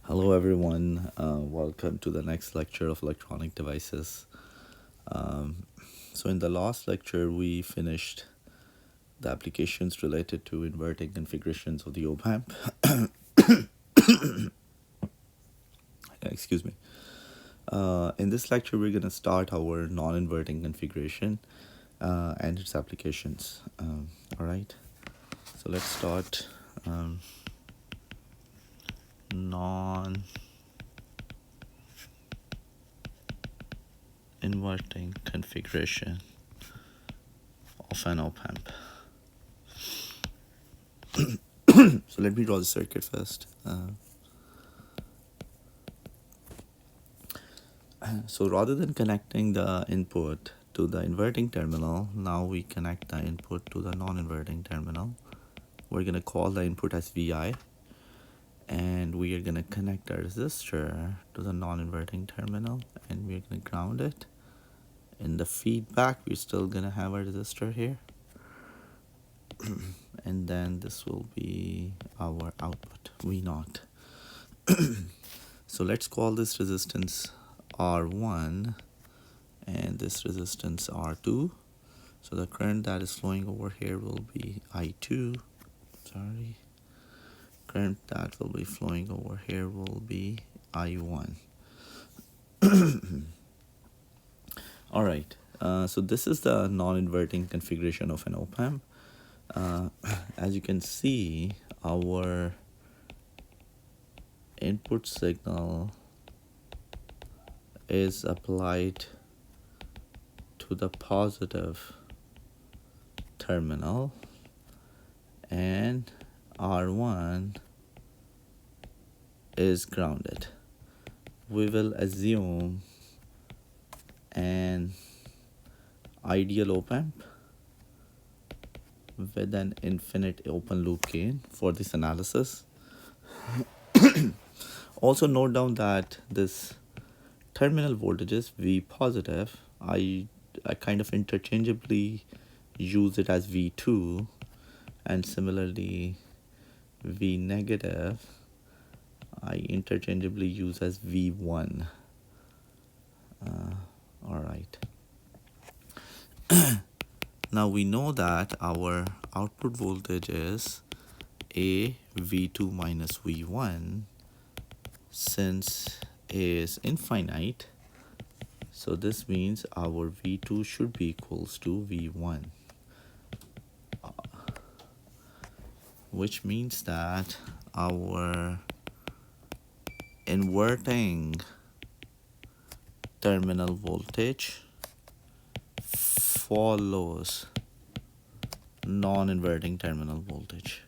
Hello everyone, welcome to the next lecture of electronic devices. Um, so in the last lecture we finished the applications related to inverting configurations of the op-amp. Excuse me. In this lecture we're going to start our non-inverting configuration and its applications. Alright, so let's start non-inverting configuration of an op-amp. So let me draw the circuit first. So rather than connecting the input to the inverting terminal, now we connect the input to the non-inverting terminal. We're going to call the input as Vi, and we are going to connect a resistor to the non-inverting terminal, and we're going to ground it. In the feedback, we're still going to have a resistor here. And then this will be our output, V0. So let's call this resistance R1 and this resistance R2. So the current that is flowing over here will be I2. Sorry. Current that will be flowing over here will be I1. All right. So this is the non-inverting configuration of an op-amp. As you can see, our input signal is applied to the positive terminal, and R1 is grounded. We will assume an ideal op-amp with an infinite open loop gain for this analysis. Also note down that this terminal voltages V positive, I kind of interchangeably use it as V2, and similarly V negative I interchangeably use as V1. All right. Now we know that our output voltage is A V2 minus V1. Since A is infinite, so this means our V2 should be equals to V1, which means that our inverting terminal voltage follows non-inverting terminal voltage.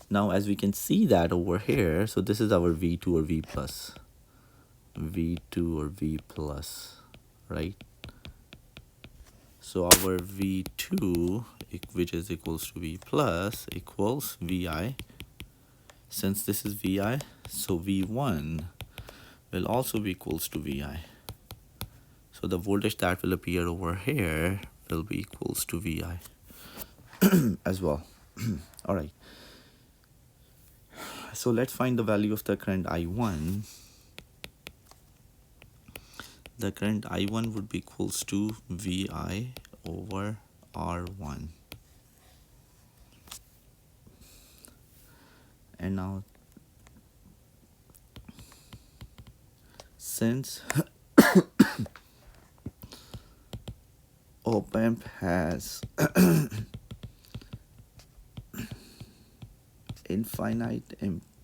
Now as we can see that over here, so this is our V2 or V plus, V2 or V plus, right? So our V2, which is equals to V plus, equals Vi. Since this is Vi, so V1 will also be equals to Vi. So the voltage that will appear over here will be equals to Vi as well. All right. So let's find the value of the current I1. The current I1 would be equals to Vi over R1. And now, since op-amp has infinite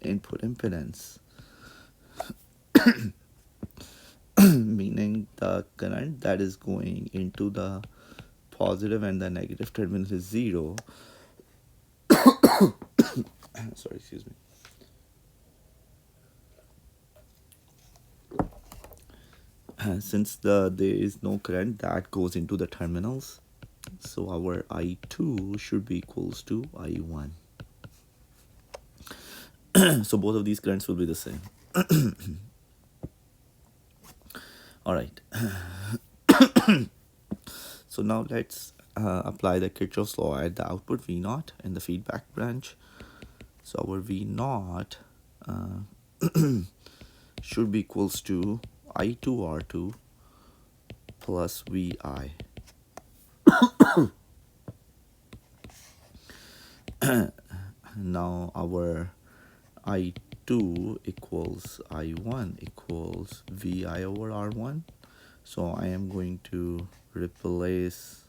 input impedance, meaning the current that is going into the positive and the negative terminal is zero. Sorry, excuse me. Since there is no current that goes into the terminals, so our I2 should be equals to I1. So both of these currents will be the same. All right. So now let's apply the Kirchhoff's law at the output V0 in the feedback branch. So our V0 should be equals to I2R2 plus VI. Now our I2 equals I1 equals VI over R1. So I am going to replace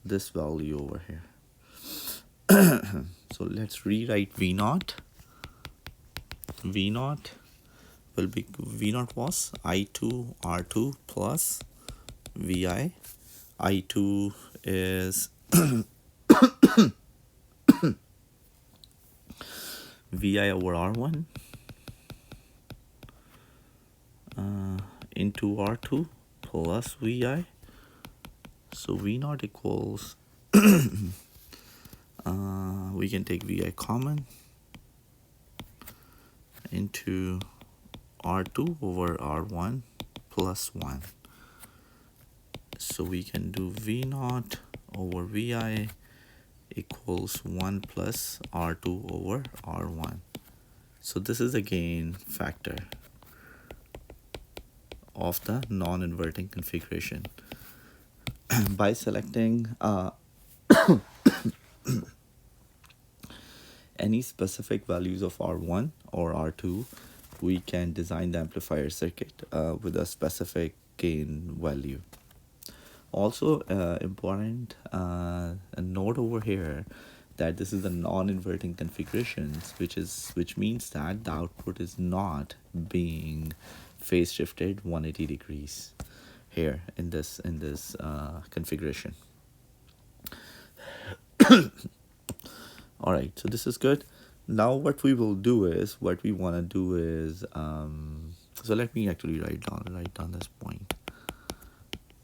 this value over here. So let's rewrite V0. V0 will be, V0 was I2 R2 plus VI. I2 is VI over R1 into R2 plus VI. So V0 equals, we can take VI common, into R2 over R1 plus 1. So we can do V0 over VI equals 1 plus R2 over R1. So this is the gain factor of the non-inverting configuration. By selecting any specific values of R1 or R2, we can design the amplifier circuit with a specific gain value. Also important note over here that this is the non-inverting configurations, which means that the output is not being phase shifted 180 degrees here in this configuration. All right, so this is good. Now what we will do is, so let me actually write down this point.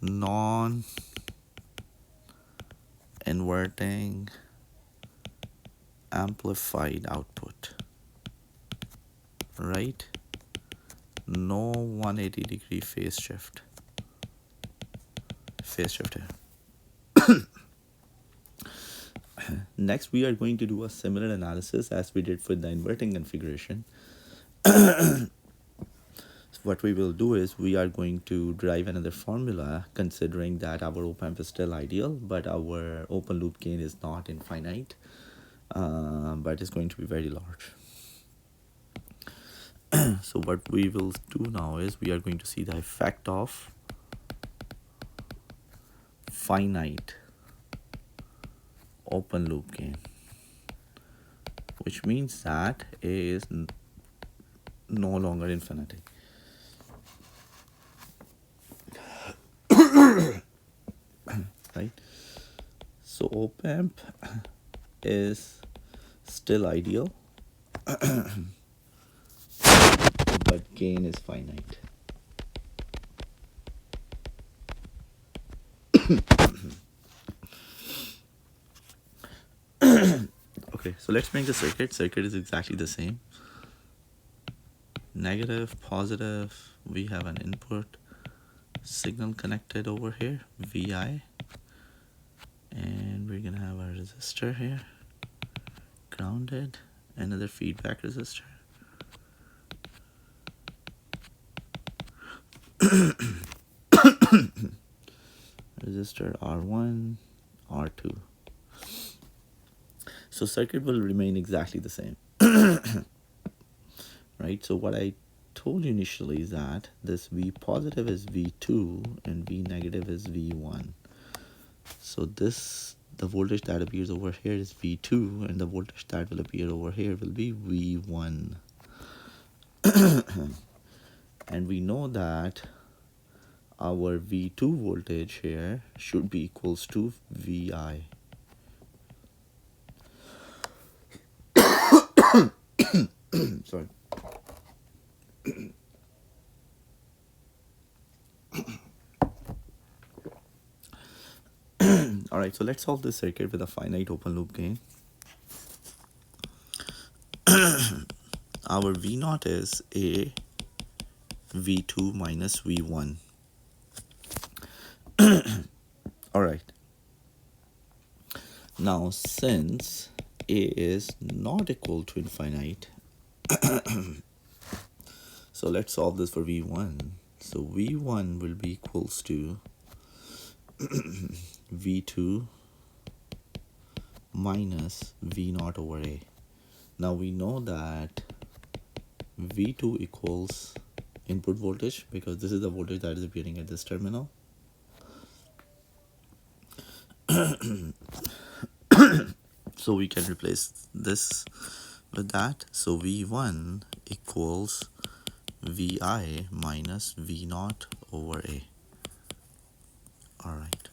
Non-inverting amplified output, right? No 180 degree phase shift here. Next, we are going to do a similar analysis as we did for the inverting configuration. So what we will do is we are going to derive another formula considering that our op-amp is still ideal, but our open loop gain is not infinite, but it's going to be very large. So what we will do now is we are going to see the effect of finite open loop gain, which means that A is no longer infinity. Right? So op-amp is still ideal, but gain is finite. Okay, so let's make the circuit. Circuit is exactly the same. Negative, positive, we have an input signal connected over here, VI, and we're gonna have a resistor here, grounded, another feedback resistor. Resistor R1, R2. So circuit will remain exactly the same. Right, so what I told you initially is that this V positive is V2 and V negative is V1. So this, the voltage that appears over here is V2, and the voltage that will appear over here will be V1. And we know that our V2 voltage here should be equals to VI. Sorry. All right, so let's solve this circuit with a finite open loop gain. Our V0 is A V2 minus V1. All right. Now, since A is not equal to infinite, so let's solve this for V1. So V1 will be equals to V2 minus V0 over A. Now we know that V2 equals input voltage because this is the voltage that is appearing at this terminal. So we can replace this with that. So V1 equals Vi minus V0 over A. All right.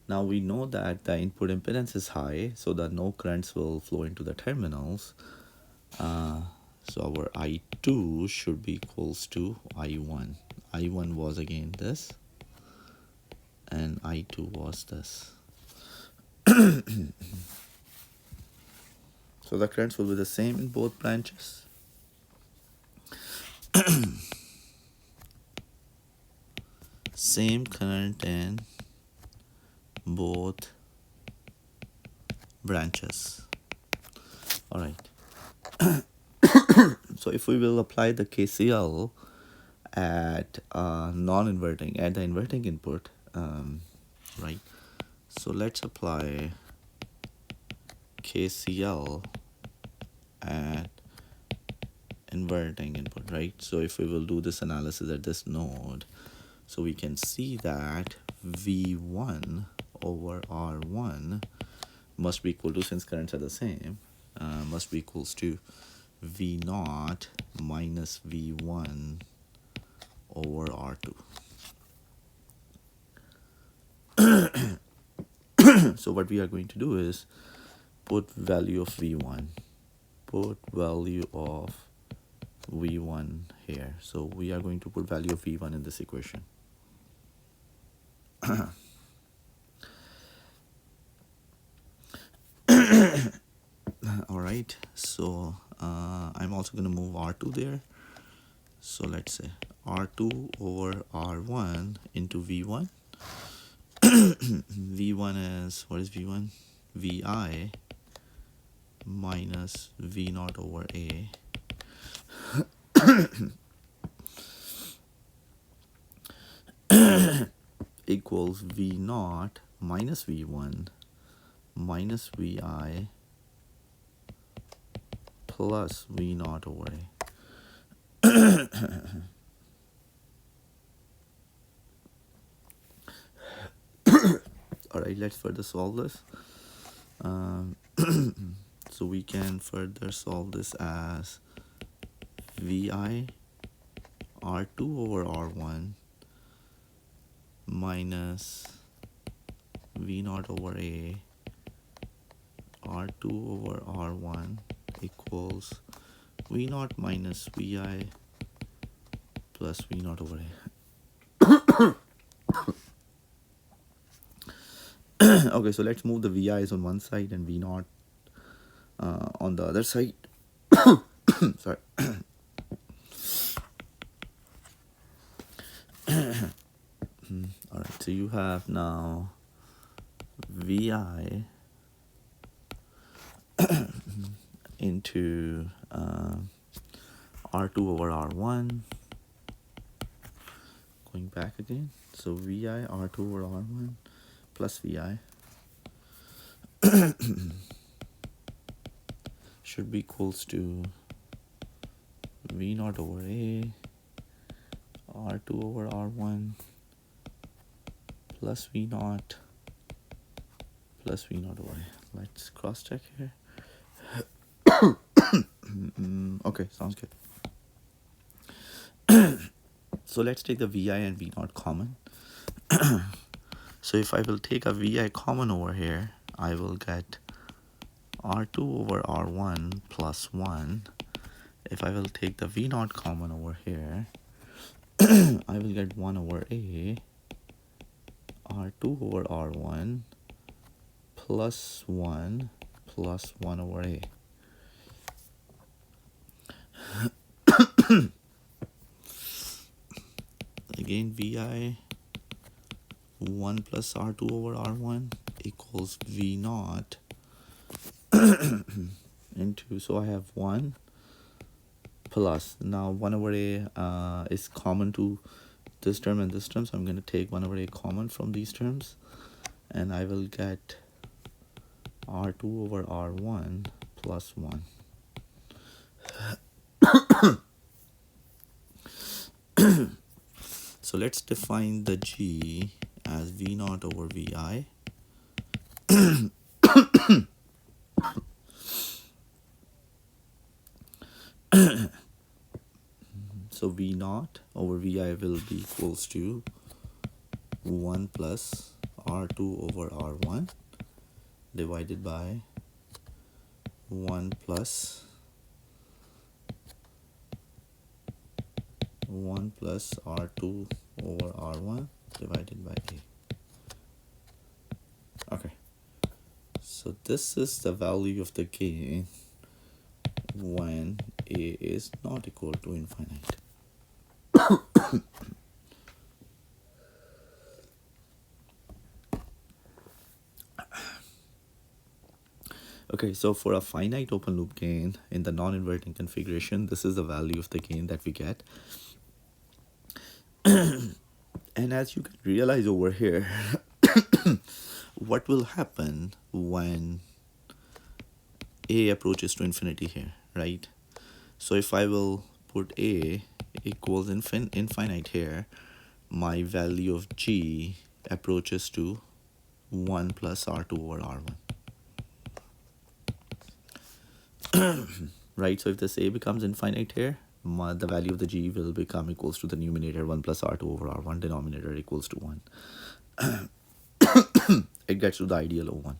Now we know that the input impedance is high, so that no currents will flow into the terminals. So our I2 should be equals to I1. I1 was again this, and I2 was this. So the currents will be the same in both branches. Same current in both branches. All right. So if we will apply the KCL at non-inverting, at the inverting input, right? So let's apply KCL at inverting input, right? So if we will do this analysis at this node, so we can see that V1 over R1 must be equal to, since currents are the same, must be equals to V0 minus V1 over R2. So what we are going to do is put value of V1. Put value of V1 here. So we are going to put value of V1 in this equation. All right. So I'm also going to move R2 there. So let's say R2 over R1 into V1. V1 is, what is V1? Vi minus V0 over A equals V0 minus V1 minus Vi plus V0 over A. All right, let's further solve this. So we can further solve this as Vi R2 over R1 minus V0 over A R2 over R1 equals V0 minus Vi plus V0 over A. Okay, so let's move the Vi's on one side and V0 on the other side. Sorry. All right, so you have now Vi into R2 over R1. Going back again. So Vi R2 over R1 plus Vi should be equals to V0 over A R2 over R1 plus V0 plus V0 over A. Let's cross check here. Okay, sounds good. So let's take the Vi and V0 common. So if I will take a Vi common over here, I will get R2 over R1 plus 1. If I will take the V0 common over here, I will get 1 over A R2 over R1 plus 1 over A. Again, Vi 1 plus R2 over R1 equals V naught into, so I have 1 plus, now 1 over A is common to this term and this term, so I'm going to take 1 over A common from these terms, and I will get R2 over R1 plus 1. So let's define the G as V naught over Vi. So V naught over Vi will be equals to 1 plus R2 over R1 divided by 1 plus 1 plus R2 over R1 divided by A. Okay, so this is the value of the gain when A is not equal to infinite. Okay, so for a finite open loop gain in the non-inverting configuration, this is the value of the gain that we get. And as you can realize over here, what will happen when A approaches to infinity here, right? So if I will put A equals infinite here, my value of G approaches to 1 plus R2 over R1. Right, so if this A becomes infinite here, the value of the G will become equals to the numerator 1 plus R2 over R1, denominator equals to 1. It gets to the ideal of 1.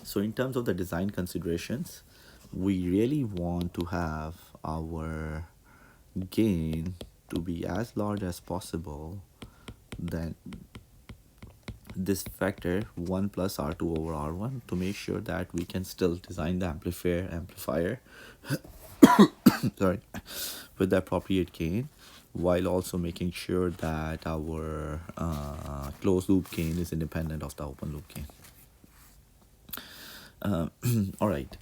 So in terms of the design considerations, we really want to have our gain to be as large as possible than this factor 1 plus R2 over R1 to make sure that we can still design the amplifier sorry, with the appropriate gain, while also making sure that our closed loop gain is independent of the open loop gain. All right.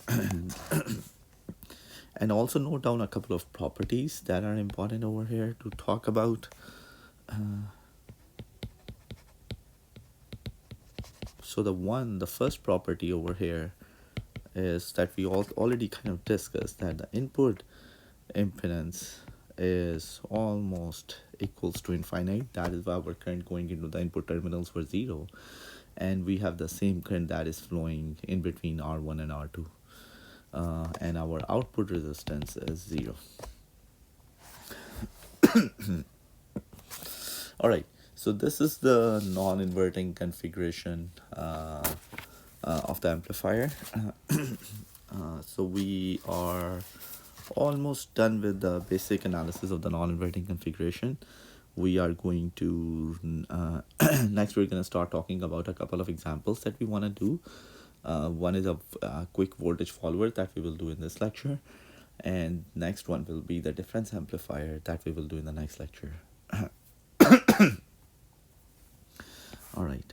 And also note down a couple of properties that are important over here to talk about. So the first property over here is that we already kind of discussed, that the input impedance is almost equals to infinite. That is why our current going into the input terminals were 0, and we have the same current that is flowing in between R1 and R2, and our output resistance is 0. All right, so this is the non-inverting configuration of the amplifier. So we are almost done with the basic analysis of the non-inverting configuration. We are going to next we're going to start talking about a couple of examples that we want to do. One is a quick voltage follower that we will do in this lecture, and next one will be the difference amplifier that we will do in the next lecture. All right,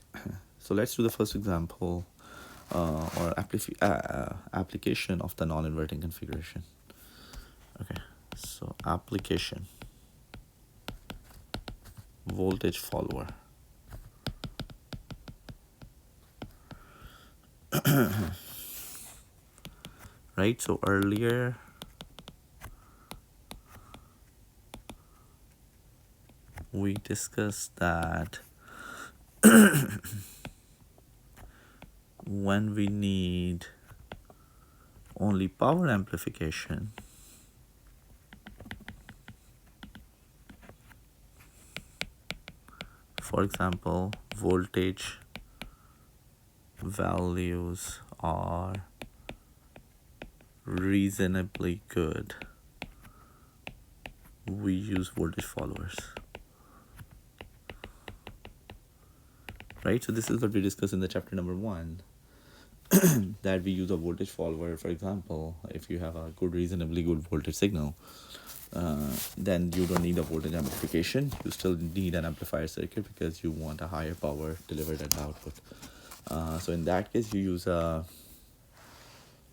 so let's do the first example or application of the non-inverting configuration. Okay, so application, voltage follower. Right, so earlier we discussed that when we need only power amplification, for example, voltage values are reasonably good, we use voltage followers. Right, so this is what we discussed in the chapter number 1. that we use a voltage follower. For example, if you have a reasonably good voltage signal, then you don't need a voltage amplification. You still need an amplifier circuit because you want a higher power delivered at the output. So in that case, you use a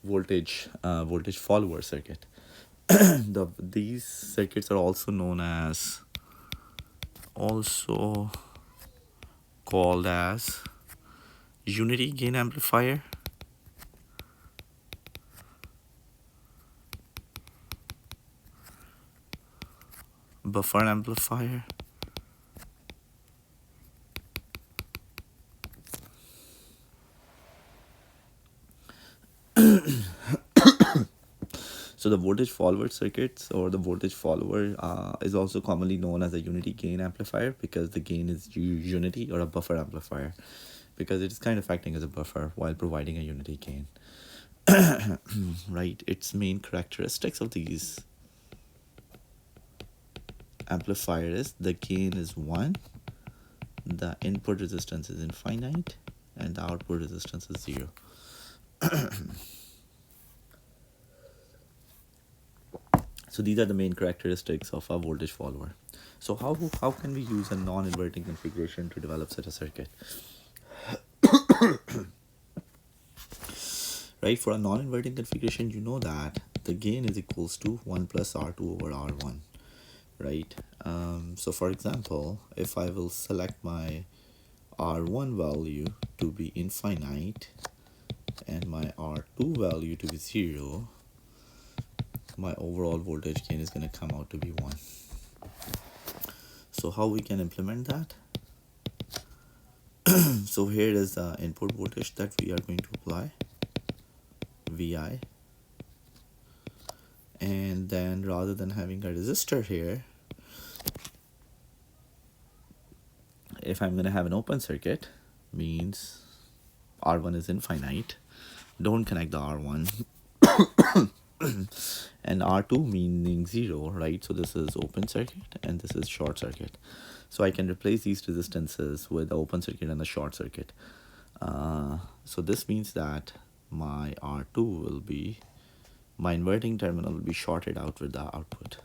voltage follower circuit. These circuits are also called as unity gain amplifier, buffer amplifier, so the voltage follower circuits or the voltage follower is also commonly known as a unity gain amplifier because the gain is unity, or a buffer amplifier because it is kind of acting as a buffer while providing a unity gain. Right, its main characteristics of these amplifier is the gain is 1, the input resistance is infinite, and the output resistance is 0. So these are the main characteristics of a voltage follower. So how can we use a non-inverting configuration to develop such a circuit? Right, for a non-inverting configuration, you know that the gain is equals to 1 plus R2 over R1, right? So for example, if I will select my R1 value to be infinite and my R2 value to be 0, my overall voltage gain is going to come out to be 1. So how we can implement that? So here is the input voltage that we are going to apply, Vi, and then rather than having a resistor here, if I'm going to have an open circuit, means R1 is infinite, don't connect the R1, and R2 meaning 0, right? So this is open circuit and this is short circuit. So I can replace these resistances with the open circuit and the short circuit. So this means that my R2 will be, my inverting terminal will be shorted out with the output.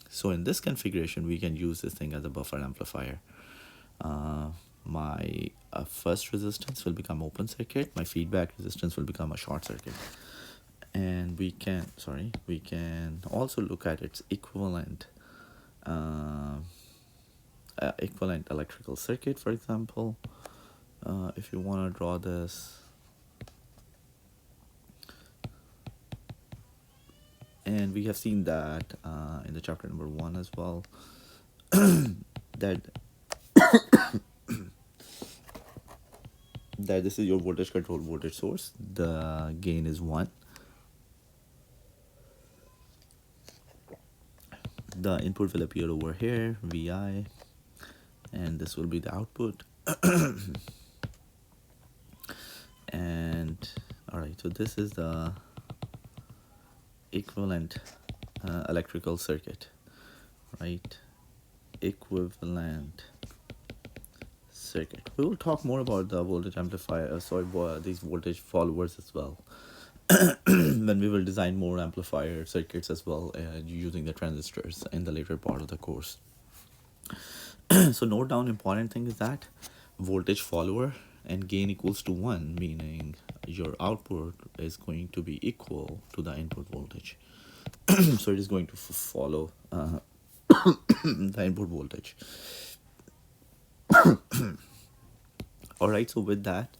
So in this configuration, we can use this thing as a buffer amplifier. My first resistance will become open circuit, my feedback resistance will become a short circuit, and we can also look at its equivalent electrical circuit. For example, if you want to draw this, and we have seen that in the chapter number 1 as well, that that this is your voltage controlled voltage source. The gain is 1. The input will appear over here, Vi, and this will be the output. And all right, so this is the equivalent electrical circuit, right? Equivalent circuit. We will talk more about the voltage amplifier, these voltage followers as well, when we will design more amplifier circuits as well, using the transistors in the later part of the course. So note down, important thing is that voltage follower and gain equals to 1, meaning your output is going to be equal to the input voltage. So it is going to follow the input voltage. All right, so with that,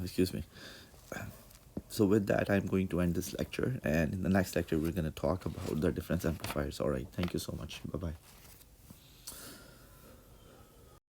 excuse me. So with that, I'm going to end this lecture, and in the next lecture, we're going to talk about the difference amplifiers. All right, thank you so much. Bye-bye.